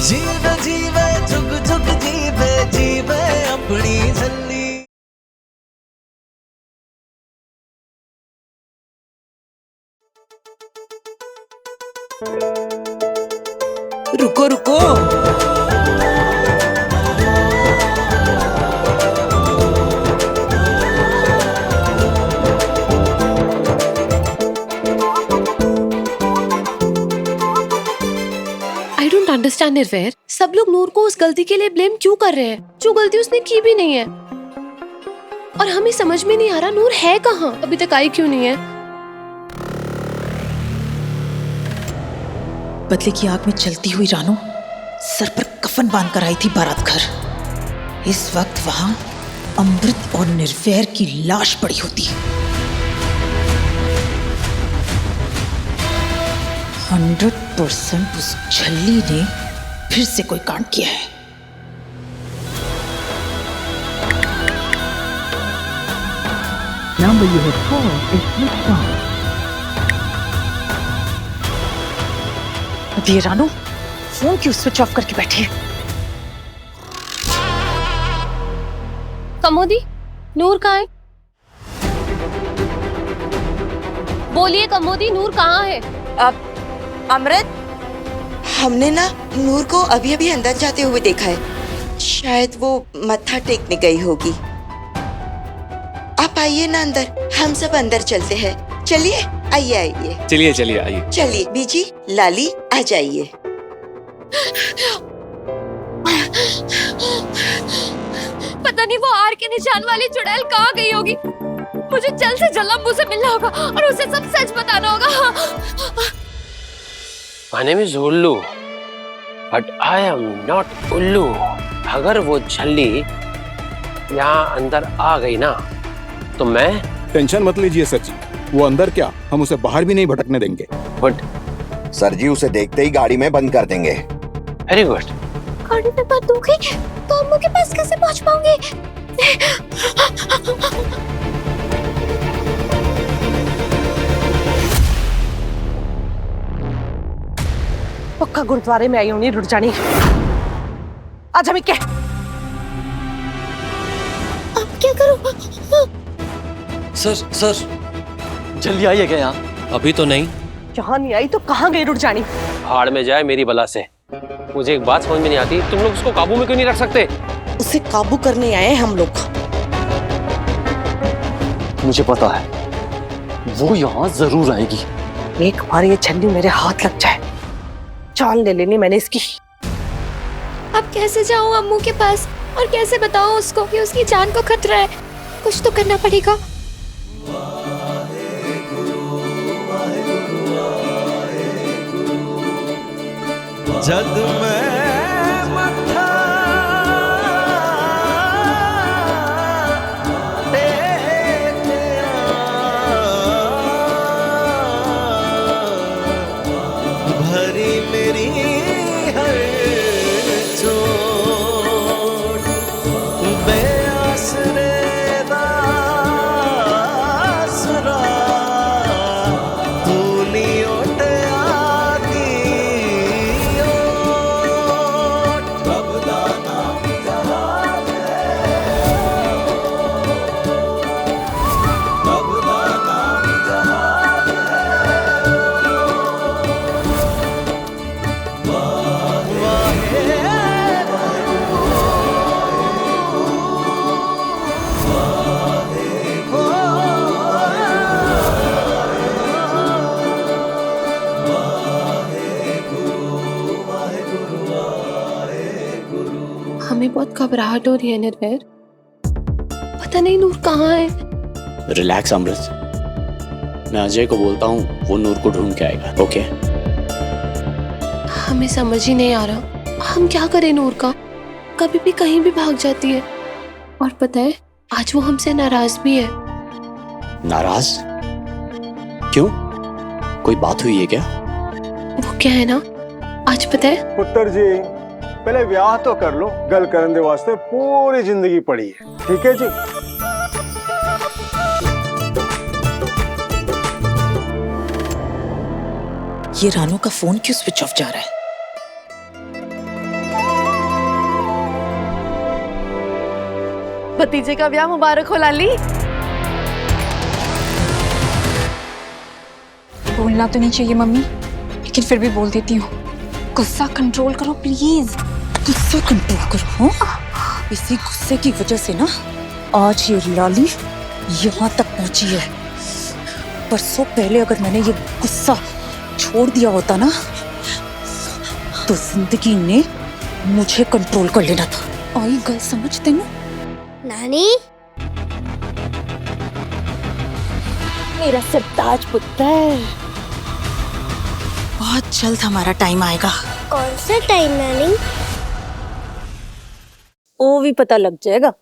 जीवे जीवे झुक झुक जीवे जीवे अपनी झल्ली। रुको रुको, आई डोंट अंडरस्टैंड निर्वैर, सब लोग नूर को उस गलती के लिए ब्लेम क्यों कर रहे हैं जो गलती उसने की भी नहीं है। और हमें समझ में नहीं आ रहा नूर है कहाँ, अभी तक आई क्यों नहीं है। बदले की आग में चलती हुई रानो सर पर कफन बांध कर आई थी बारात घर। इस वक्त वहां अमृत और निर्वैर की लाश पड़ी होती। 100% उस झल्ली ने फिर से कोई कांड किया है। Number you have called is switched off. अब ये रानो फोन क्यों स्विच ऑफ करके बैठी है? कमोदी, नूर कहाँ है? बोलिए कमोदी, नूर कहाँ है? अमृत, हमने ना नूर को अभी अभी अंदर जाते हुए देखा है। शायद वो मत्था टेकने गई होगी। आप आइए ना अंदर, हम सब अंदर चलते हैं। चलिए, आइए आइए। चलिए चलिए आइए। चलिए बीजी, लाली आ जाइए। पता नहीं वो आर के निशान वाली चुड़ैल कहाँ गई होगी। मुझे जल्द से जल्द अम्बू से मिलना होगा और उसे सब सच बताना होगा। My name is उल्लू, but I am not उल्लू। अगर वो झल्ली यहाँ अंदर आ गई ना, तो मैं टेंशन मत लीजिए सर जी, वो अंदर क्या, हम उसे बाहर भी नहीं भटकने देंगे। बट सर जी उसे देखते ही गाड़ी में बंद कर देंगे। Very good. गाड़ी में बंद हो गई तो अम्मू के पास कैसे पहुँच पाऊंगी? पक्का गुरुद्वारे में आई होनी रुड़जानी। आज हमें क्या? अब क्या करूं? सर जल्दी आइए क्या यहाँ? अभी तो नहीं। यहाँ नहीं आई तो कहाँ गई रुड़जानी? भाड़ में जाए मेरी बला से। मुझे एक बात समझ में नहीं आती, तुम लोग उसको काबू में क्यों नहीं रख सकते? उसे काबू करने आए हम लोग। मुझे पता है वो यहाँ जरूर आएगी। एक बार ये झल्ली मेरे हाथ लग जाए, जान ले लेनी मैंने इसकी। अब कैसे जाऊं अम्मू के पास और कैसे बताऊं उसको कि उसकी जान को खतरा है? कुछ तो करना पड़ेगा। जद मैं मत्था टेकया, भरी मेरी हर चोट, बेआसरे दा आसरा, तू नी ओटया दी ओट। रब दा नाम जहान है, रब दा नाम जहान हमें बहुत घबराहट हो रही है निर्वैर, पता नहीं नूर कहाँ है। रिलैक्स अमृत, मैं अजय को बोलता हूँ, वो नूर को ढूंढ के आएगा। ओके? हमें समझ ही नहीं आ रहा हम क्या करें। नूर का कभी भी कहीं भी भाग जाती है और पता है आज वो हमसे नाराज भी है। नाराज? क्यों? कोई बात हुई है क्या? वो क्या है ना, आज पता है पुत्र जी पहले ब्याह तो कर लो, गल करने दे वास्ते पूरी जिंदगी पड़ी है। ठीक है जी? ये रानो का फोन क्यों स्विच ऑफ जा रहा है? भतीजे का ब्याह मुबारक हो लाली। बोलना तो नहीं चाहिए मम्मी, लेकिन फिर भी बोल देती हूँ। गुस्सा कंट्रोल करो प्लीज। गुस्सा कंट्रोल करो। हाँ, इसी गुस्से की वजह से ना आज ये लाली यहाँ तक पहुंची है। परसों पहले अगर मैंने ये गुस्सा छोड़ दिया होता ना, तो जिंदगी ने मुझे कंट्रोल कर लेना था। आई गल समझते ना? नानी, मेरा सरताज पुत्र। बहुत जल्द हमारा टाइम आएगा। कौन सा टाइम नानी? वो भी पता लग जाएगा।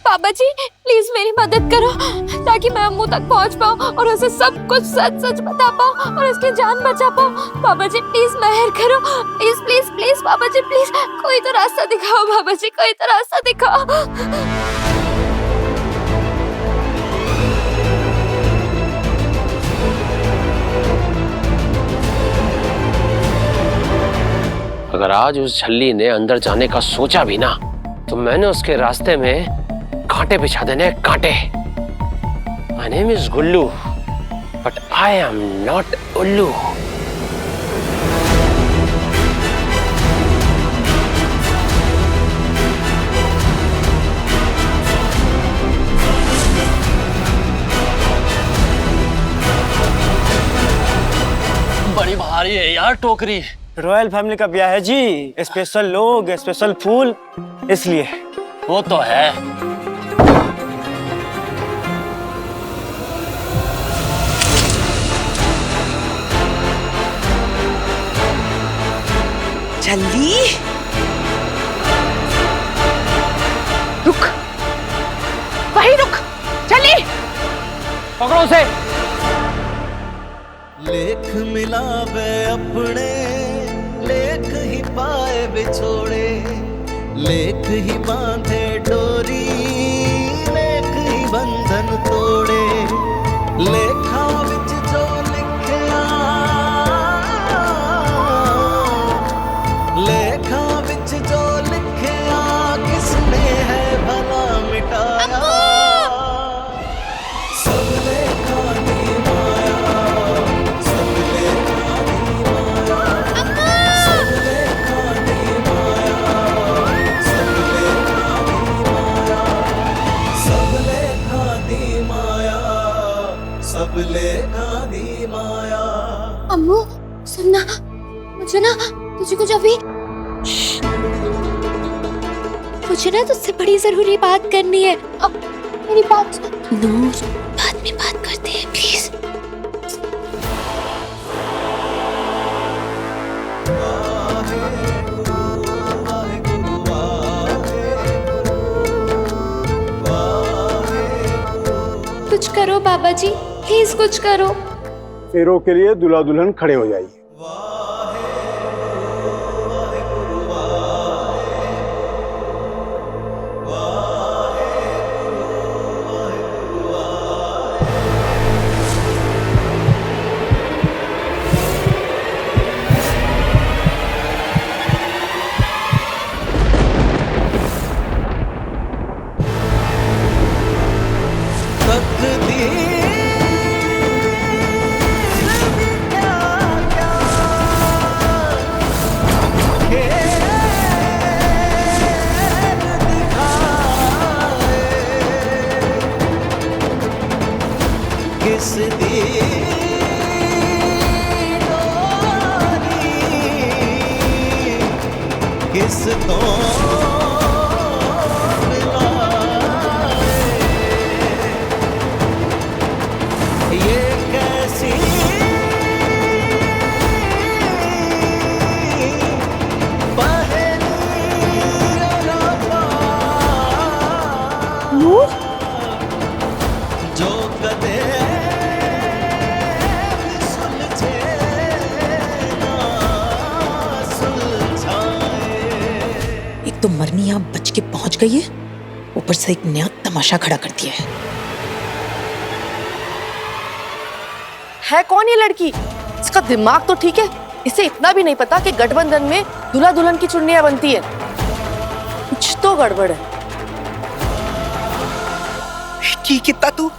पापा जी प्लीज मेरी मदद करो, ताकि मैं अम्मू तक पहुंच पाऊं और उसे सब कुछ सच सच बता पाऊं और उसकी जान बचा पाऊं। पापा जी प्लीज मेहर करो, प्लीज प्लीज प्लीज पापा जी प्लीज, कोई तो रास्ता दिखाओ पापा जी, कोई तो रास्ता दिखाओ। अगर आज उस झल्ली ने अंदर जाने का सोचा भी ना, तो मैंने उसके रास्ते में कांटे बिछा देने, कांटे। My name is Gullu, but I am not उल्लू। बड़ी भारी है यार टोकरी। रॉयल फैमिली का ब्याह है जी, स्पेशल लोग, स्पेशल फूल, इसलिए। वो तो है। झल्ली रुक, वहीं रुक। झल्ली पकड़ो उसे। लेख मिलावे अपने, लेख ही पाए बिछोड़े, लेख ही बांधे डोरी, लेख ही बंधन तोड़े। लेखा विच जो लिखया, लेखा विच जो लिखया, किसने है भला मिटाया। सब लेखा दी माया, सब लेखा दी माया, सब लेखा दी माया, सब लेखा दी माया, सब लेखा दी माया। अम्मू सुनना, मुझे ना तुझे कुछ अभी, मुझे ना तुझसे बड़ी जरूरी बात करनी है। अब मेरी बात नूर, बाद में बात करते हैं प्लीज। कुछ करो बाबा जी, प्लीज कुछ करो। फेरों के लिए दूल्हा दुल्हन खड़े हो जाइए। किस दी डोरी, किस तो मिलाए, ये कैसी नूर जो कदे सुलझे ना सुलझाए। एक तो मरनी यहाँ बच के पहुंच गई है, ऊपर से एक नया तमाशा खड़ा कर दिया है। है कौन ये लड़की? इसका दिमाग तो ठीक है, इसे इतना भी नहीं पता कि गठबंधन में दूल्हा दुल्हन की चुन्नियां बनती है। कुछ तो गड़बड़ है। की कितना तू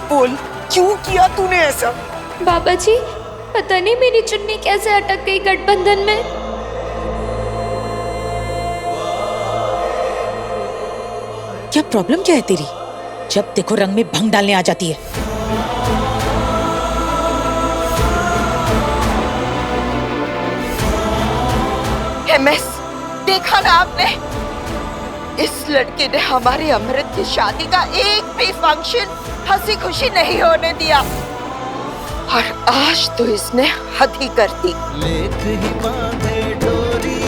बोल, क्यों किया तूने ऐसा? बाबा जी पता नहीं मेरी चुन्नी कैसे अटक गई गठबंधन में। क्या प्रॉब्लम क्या है तेरी? जब देखो रंग में भंग डालने आ जाती है। एमएस, देखा ना आपने, इस लड़के ने हमारे अमृत की शादी का एक भी फंक्शन हंसी खुशी नहीं होने दिया, और आज तो इसने हद ही कर दी। लेख ही बांधे डोरी,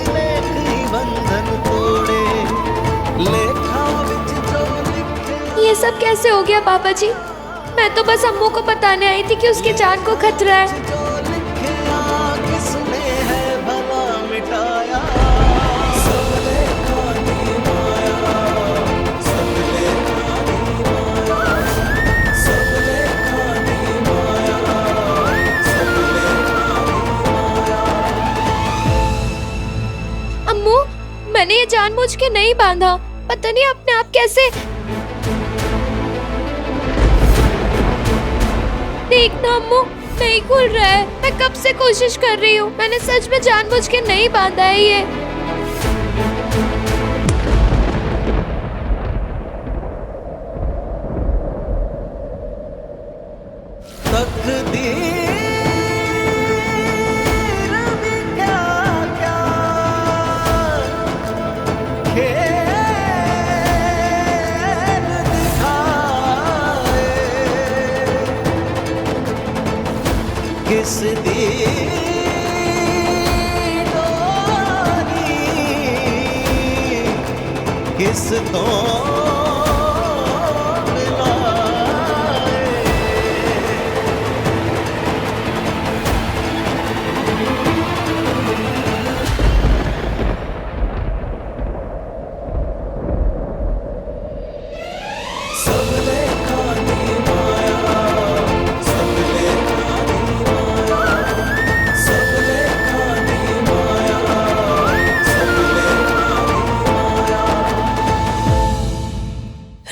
लेख ही बंधन तोड़े, लेखा विच जो लिखे। ये सब कैसे हो गया बाबा जी? मैं तो बस अम्मू को बताने आई थी कि उसकी जान को खतरा है। जो लिखे किसने है भला मिटाया, सब लेखा दी माया, सब लेखा दी माया, सब लेखा दी माया, सब लेखा दी माया। अम्मू मैंने ये जानबूझ के नहीं बांधा, पता नहीं अपने आप कैसे। देखना अम्मू नहीं खुल रहा है, मैं कब से कोशिश कर रही हूँ। मैंने सच में जानबूझ के नहीं बांधा है ये। तकदीर भी क्या क्या खेल दिखाए, किस दी डोरी किस तो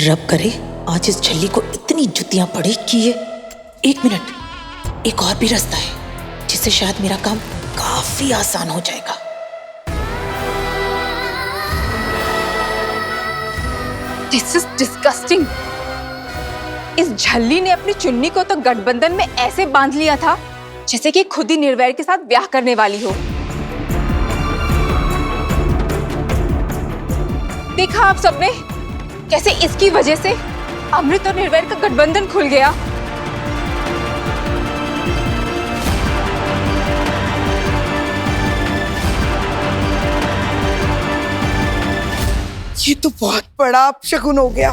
रब करे आज इस झल्ली को इतनी जुतियां पड़े कि ये। एक मिनट, एक और भी रास्ता है जिससे शायद मेरा काम काफी आसान हो जाएगा। This is disgusting. इस झल्ली ने अपनी चुन्नी को तो गठबंधन में ऐसे बांध लिया था जैसे कि खुद ही निर्वैर के साथ ब्याह करने वाली हो। देखा आप सबने कैसे इसकी वजह से अमृत और निर्वैर का गठबंधन खुल गया। ये तो बहुत बड़ा शगुन हो गया।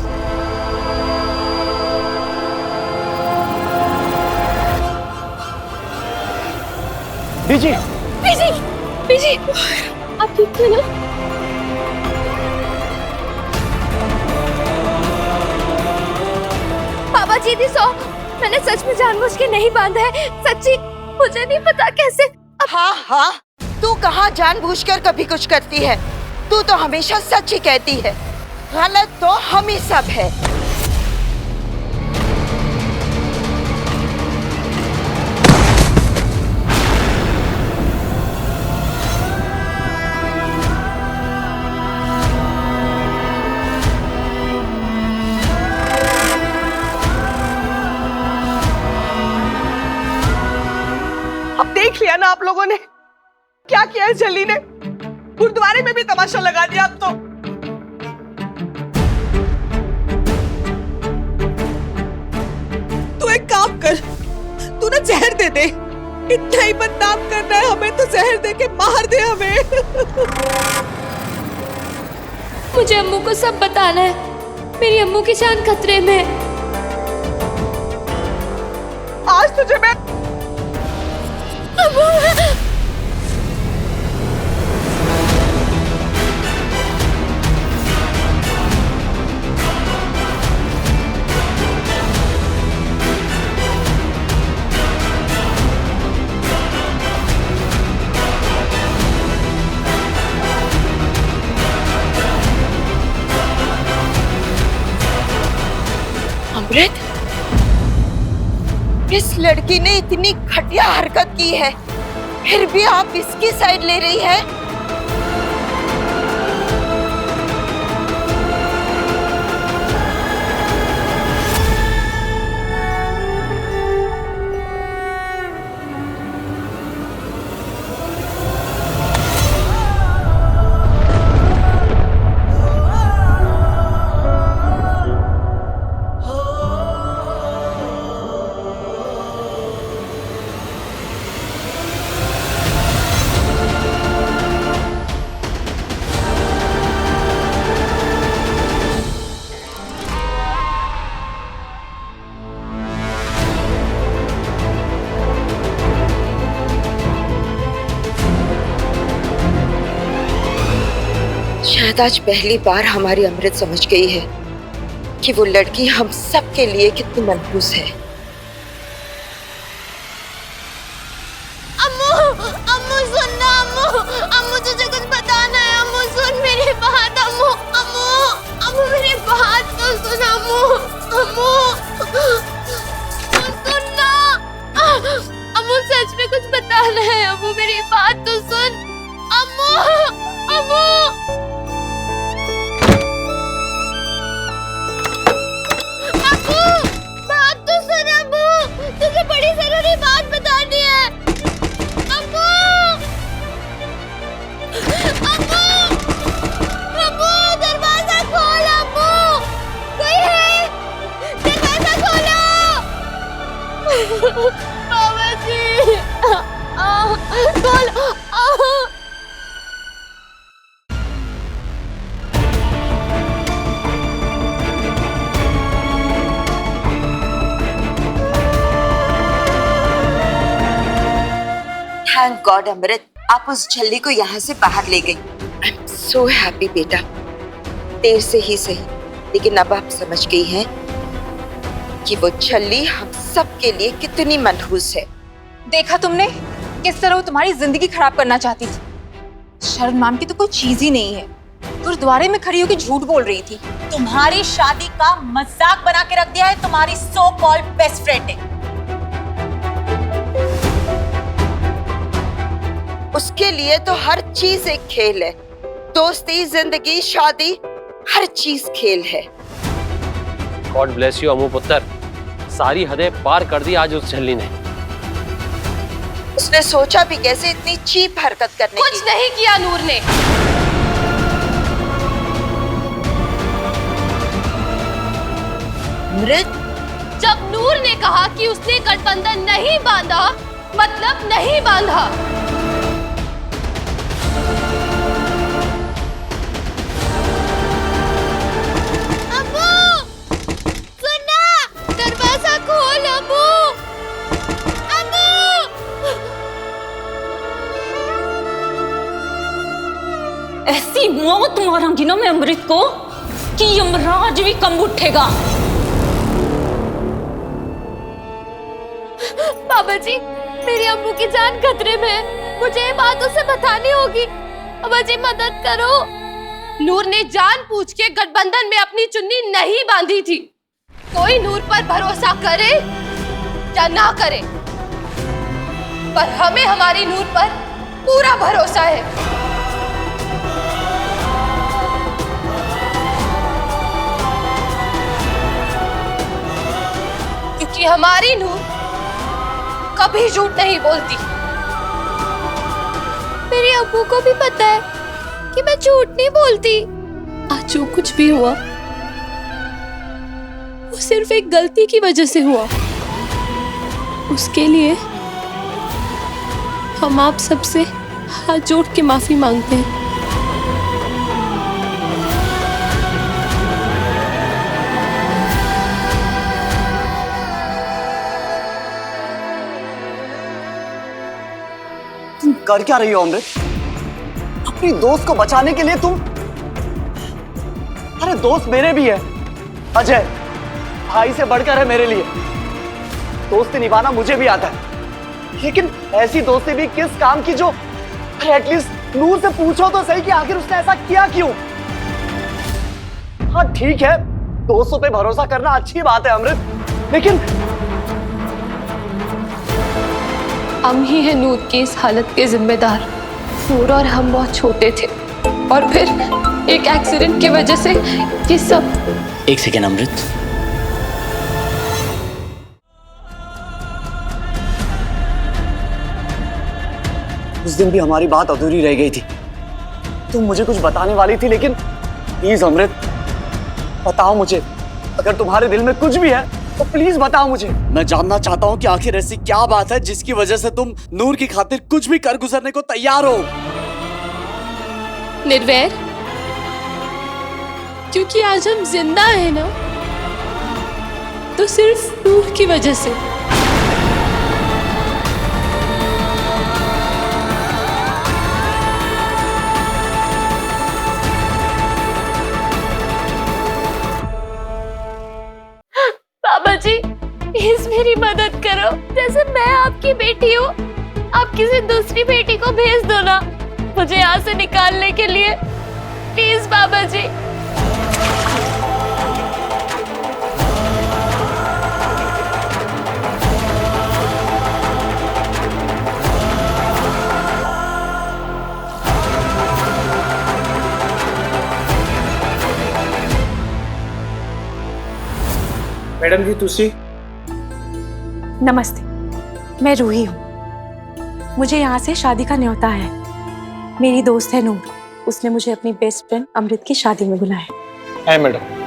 बीजी, बीजी, बीजी, आप ठीक थे ना? बाबा जी दी सो, मैंने सच में जानबूझ के नहीं बांधा है, सच्ची। मुझे नहीं पता कैसे। हाँ हाँ, तू कहाँ जानबूझकर कभी कुछ करती है? तू तो हमेशा सच ही कहती है, गलत तो हम ही सब है। अब देख लिया ना आप लोगों ने क्या किया है झल्ली ने। गुरुद्वारे में भी तमाशा लगा दिया अब तो। तू एक काम कर, तू ना जहर दे दे। इतना ही बदनाम करना है हमें तो जहर दे के मार दे हमें। मुझे अम्मू को सब बताना है, मेरी अम्मू की जान खतरे में है। आज तुझे मैं अमृत, इस लड़की ने इतनी घटिया हरकत की है, फिर भी आप इसकी साइड ले रही है। शायद आज पहली बार हमारी अमृत समझ गई है कि वो लड़की हम सब के लिए कितनी मनहूस है। अम्मू, अम्मू सुनना, अम्मू, अम्मू तुझे कुछ बताना है। अम्मू सुन मेरी बात, अम्मू, अम्मू, अम्मू मेरी बात तो सुन, अम्मू, अम्मू, सुनना, अम्मू सच में कुछ बताना है। अम्मू मेरी बात तो सुन, अम्मू, अम्मू, बात तो सुन अम्मू, तुझे बड़ी जरूरी बात बतानी है। अम्मू, अम्मू, अम्मू दरवाजा खोल, अम्मू कोई है, दरवाजा खोलो। बाबा जी, खोलो। थैंक गॉड अमृत, आप उस झल्ली को यहाँ से बाहर ले गई। आई एम सो हैप्पी बेटा। देर से ही सही, लेकिन अब आप समझ गई हैं कि वो झल्ली हम सब के लिए कितनी मनहूस है। देखा तुमने किस तरह वो तुम्हारी जिंदगी खराब करना चाहती थी। शर्म नाम की तो कोई चीज ही नहीं है। गुरुद्वारे में खड़ी होकर झूठ बोल रही थी। तुम्हारी शादी का मजाक बना के रख दिया है तुम्हारी सो कॉल्ड बेस्ट फ्रेंड ने। उसके लिए तो हर चीज एक खेल है। दोस्ती, जिंदगी, शादी, हर चीज खेल है। गॉड ब्लेस यू अमू पुत्र, सारी हदें पार कर दी आज उस झल्ली ने। उसने सोचा भी कैसे इतनी चीप हरकत करने की। कुछ नहीं किया नूर ने। अमृत, जब नूर ने कहा कि उसने गठबंधन नहीं बांधा, मतलब नहीं बांधा। दरवाजा खोल अम्मू, अम्मू। ऐसी मौत मारूंगी ना मैं अमृत को कि यमराज भी कम उठेगा। बाबा जी, मेरी अम्मू की जान खतरे में है। मुझे ये बात उसे बतानी होगी। बाबा जी मदद करो। नूर ने जानबूझ के गठबंधन में अपनी चुन्नी नहीं बांधी थी। कोई नूर पर भरोसा करे या ना करे, पर हमें हमारी नूर पर पूरा भरोसा है। क्योंकि हमारी नूर कभी झूठ नहीं बोलती। मेरी अम्मू को भी पता है कि मैं झूठ नहीं बोलती। आज जो कुछ भी हुआ वो सिर्फ एक गलती की वजह से हुआ। उसके लिए हम आप सबसे हाथ जोड़ के माफी मांगते हैं। तुम कर क्या रही हो अमृत? अपनी दोस्त को बचाने के लिए तुम? अरे दोस्त मेरे भी है, अजय भाई से बढ़कर है मेरे लिए। दोस्ती निभाना मुझे भी आता है, लेकिन ऐसी दोस्ती भी किस काम की जो एटलीस्ट नूर से पूछो तो सही कि आखिर उसने ऐसा किया क्यों। हाँ ठीक है, दोस्तों पे भरोसा करना अच्छी बात है अमृत, लेकिन हम ही हैं नूर की इस हालत के जिम्मेदार। नूर और हम बहुत छोटे थे और फिर एक एक्सीडेंट की वजह से ये सब। एक सेकेंड अमृत, उस दिन भी हमारी बात अधूरी रह गई थी। तुम मुझे कुछ बताने वाली थी, लेकिन प्लीज अमृत बताओ मुझे, अगर तुम्हारे दिल में कुछ भी है तो प्लीज बताओ मुझे। मैं जानना चाहता हूँ कि आखिर ऐसी क्या बात है जिसकी वजह से तुम नूर की खातिर कुछ भी कर गुजरने को तैयार हो। निर्वैर, क्योंकि आज हम जिंदा हैं ना, तो सिर्फ नूर की वजह से। बाबा जी प्लीज मेरी मदद करो। जैसे मैं आपकी बेटी हूँ, आप किसी दूसरी बेटी को भेज दो ना मुझे यहाँ से निकालने के लिए, प्लीज बाबा जी। मैडम जी तुसी। नमस्ते, मैं रूही हूँ। मुझे यहाँ से शादी का न्योता है। मेरी दोस्त है नूर, उसने मुझे अपनी बेस्ट फ्रेंड अमृत की शादी में बुलाया है मैडम।